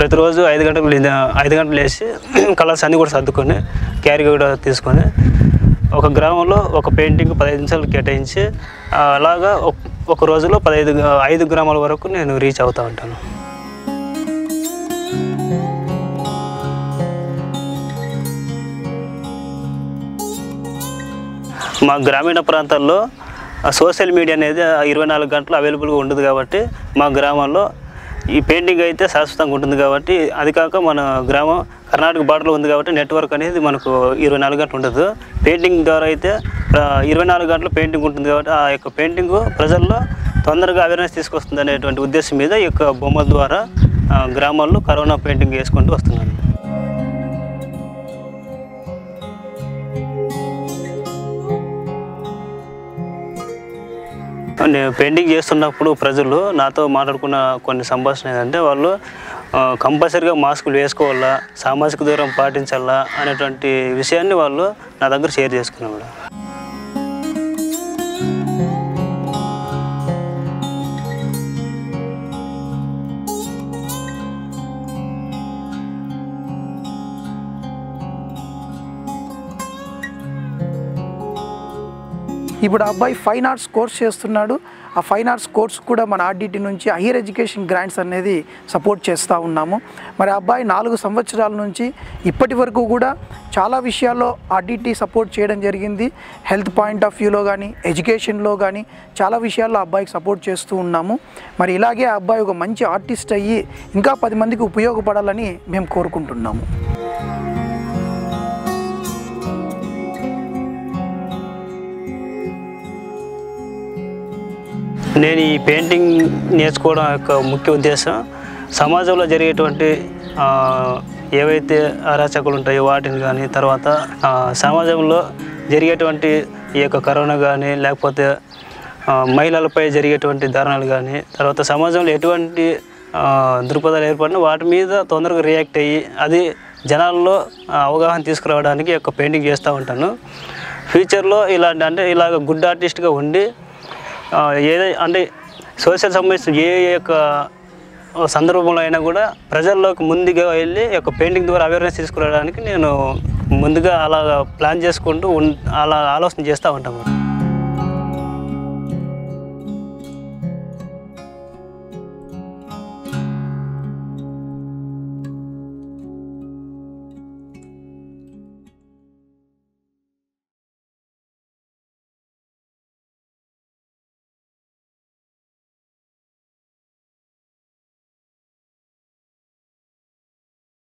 ప్రతిరోజు 5 గంటలకు లేచి కలర్స్ అన్నీ కూడా సర్దుకొని క్యారీ కూడా తీసుకొని ఒక గ్రామంలో ఒక పెయింటింగ్ 15 నిమిషాలు కేటాయించి అలాగా ఒక రోజులో 5 గ్రామాల వరకు నేను రీచ్ అవుతూ ఉంటాను. మా గ్రామీణ ప్రాంతాల్లో సోషల్ మీడియా అనేది 24 గంటలు అవైలబుల్గా ఉండదు కాబట్టి మా గ్రామంలో ఈ పెయింటింగ్ అయితే శాశ్వతంగా ఉంటుంది కాబట్టి, అది కాక మన గ్రామం కర్ణాటక బార్డర్లో ఉంది కాబట్టి నెట్వర్క్ అనేది మనకు 24 గంటలు ఉండదు. పెయింటింగ్ ద్వారా అయితే 24 గంటలు పెయింటింగ్ ఉంటుంది కాబట్టి ఆ యొక్క పెయింటింగ్ ప్రజల్లో తొందరగా అవేర్నెస్ తీసుకొస్తుంది అనేటువంటి ఉద్దేశం మీద ఈ యొక్క బొమ్మల ద్వారా గ్రామాల్లో కరోనా పెయింటింగ్ వేసుకుంటూ వస్తున్నాను. నేను పెయింటింగ్ చేస్తున్నప్పుడు ప్రజలు నాతో మాట్లాడుకున్న కొన్ని సంభాషణ ఏంటంటే, వాళ్ళు కంపల్సరీగా మాస్కులు వేసుకోవాలా, సామాజిక దూరం పాటించాలా అనేటువంటి విషయాన్ని వాళ్ళు నా దగ్గర షేర్ చేసుకున్నారు. ఇప్పుడు అబ్బాయి ఫైన్ ఆర్ట్స్ కోర్స్ చేస్తున్నాడు. ఆ ఫైన్ ఆర్ట్స్ కోర్స్ కూడా మన ఆర్డిటి నుంచి హైయర్ ఎడ్యుకేషన్ గ్రాంట్స్ అనేది సపోర్ట్ చేస్తూ ఉన్నాము. మరి అబ్బాయి 4 సంవత్సరాల నుంచి ఇప్పటి వరకు కూడా చాలా విషయాల్లో ఆర్డిటి సపోర్ట్ చేయడం జరిగింది. హెల్త్ పాయింట్ ఆఫ్ వ్యూలో కానీ, ఎడ్యుకేషన్లో కానీ చాలా విషయాల్లో అబ్బాయికి సపోర్ట్ చేస్తూ ఉన్నాము. మరి ఇలాగే ఆ అబ్బాయి ఒక మంచి ఆర్టిస్ట్ అయ్యి ఇంకా 10 మందికి ఉపయోగపడాలని మేము కోరుకుంటున్నాము. నేను ఈ పెయింటింగ్ నేర్చుకోవడం యొక్క ముఖ్య ఉద్దేశం, సమాజంలో జరిగేటువంటి ఏవైతే అరాచకాలు ఉంటాయో వాటిని కానీ, తర్వాత సమాజంలో జరిగేటువంటి ఈ యొక్క కరోనా కానీ, లేకపోతే మహిళలపై జరిగేటువంటి దారుణాలు కానీ, తర్వాత సమాజంలో ఎటువంటి దృక్పథాలు ఏర్పడినా వాటి మీద తొందరగా రియాక్ట్ అయ్యి అది జనాల్లో అవగాహన తీసుకురావడానికి యొక్క పెయింటింగ్ చేస్తూ ఉంటాను. ఫ్యూచర్లో ఇలాగ గుడ్ ఆర్టిస్ట్గా ఉండి అంటే సోషల్ సంబంధించిన ఏ యొక్క సందర్భంలో అయినా కూడా ప్రజల్లోకి ముందుగా వెళ్ళి యొక్క పెయింటింగ్ ద్వారా అవేర్నెస్ తీసుకురావడానికి నేను ముందుగా అలా ప్లాన్ చేసుకుంటూ అలా ఆలోచన చేస్తూ ఉంటాను.